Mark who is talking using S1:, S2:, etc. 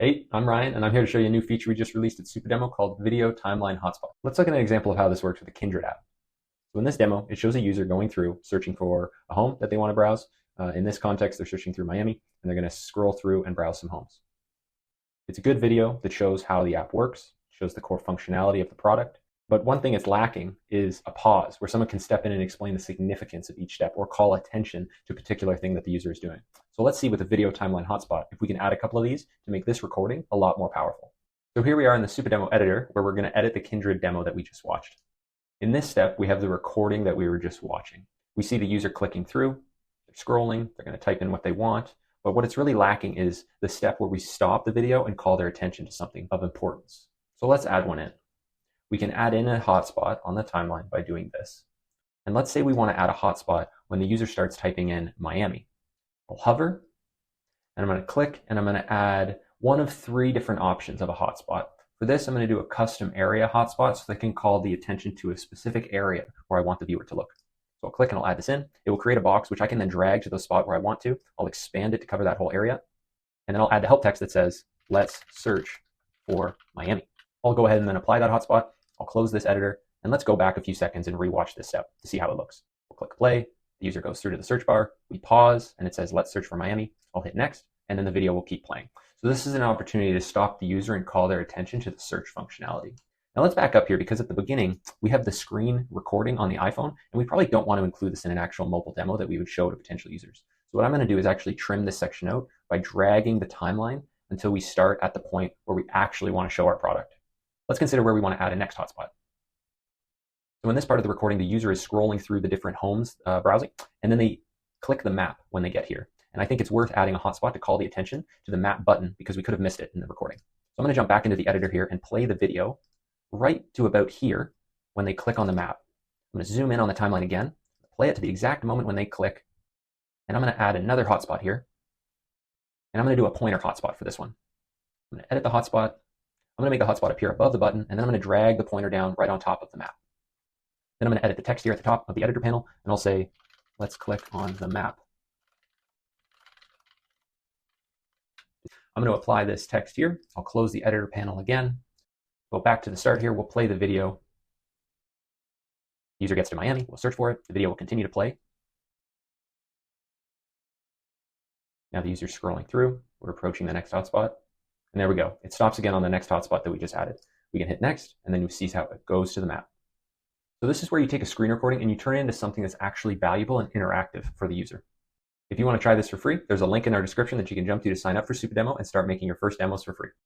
S1: Hey, I'm Ryan, and I'm here to show you a new feature we just released at Supademo called Video Timeline Hotspot. Let's look at an example of how this works with the Kindred app. So in this demo, it shows a user going through, searching for a home that they want to browse. In this context, they're searching through Miami, and they're going to scroll through and browse some homes. It's a good video that shows how the app works, shows the core functionality of the product. But one thing it's lacking is a pause where someone can step in and explain the significance of each step or call attention to a particular thing that the user is doing. So let's see with the video timeline hotspot if we can add a couple of these to make this recording a lot more powerful. So here we are in the Supademo editor where we're going to edit the Kindred demo that we just watched. In this step, we have the recording that we were just watching. We see the user clicking through, they're scrolling, they're going to type in what they want, but what it's really lacking is the step where we stop the video and call their attention to something of importance. So let's add one in. We can add in a hotspot on the timeline by doing this. And let's say we want to add a hotspot when the user starts typing in Miami. I'll hover, and I'm going to click, and I'm going to add one of three different options of a hotspot. For this, I'm going to do a custom area hotspot so that I can call the attention to a specific area where I want the viewer to look. So I'll click and I'll add this in. It will create a box which I can then drag to the spot where I want to. I'll expand it to cover that whole area. And then I'll add the help text that says, let's search for Miami. I'll go ahead and then apply that hotspot. I'll close this editor, and let's go back a few seconds and rewatch this step to see how it looks. We'll click play. The user goes through to the search bar. We pause, and it says, let's search for Miami. I'll hit next, and then the video will keep playing. So this is an opportunity to stop the user and call their attention to the search functionality. Now let's back up here because at the beginning, we have the screen recording on the iPhone, and we probably don't want to include this in an actual mobile demo that we would show to potential users. So what I'm going to do is actually trim this section out by dragging the timeline until we start at the point where we actually want to show our product. Let's consider where we want to add a next hotspot. So in this part of the recording, the user is scrolling through the different homes browsing, and then they click the map when they get here. And I think it's worth adding a hotspot to call the attention to the map button because we could have missed it in the recording. So I'm going to jump back into the editor here and play the video right to about here when they click on the map. I'm going to zoom in on the timeline again, play it to the exact moment when they click, and I'm going to add another hotspot here. And I'm going to do a pointer hotspot for this one. I'm going to edit the hotspot. I'm going to make the hotspot appear above the button, and then I'm going to drag the pointer down right on top of the map. Then I'm going to edit the text here at the top of the editor panel, and I'll say, let's click on the map. I'm going to apply this text here. I'll close the editor panel again. Go back to the start here. We'll play the video. The user gets to Miami. We'll search for it. The video will continue to play. Now the user's scrolling through. We're approaching the next hotspot. And there we go. It stops again on the next hotspot that we just added. We can hit next, and then you see how it goes to the map. So this is where you take a screen recording and you turn it into something that's actually valuable and interactive for the user. If you want to try this for free, there's a link in our description that you can jump to sign up for Supademo and start making your first demos for free.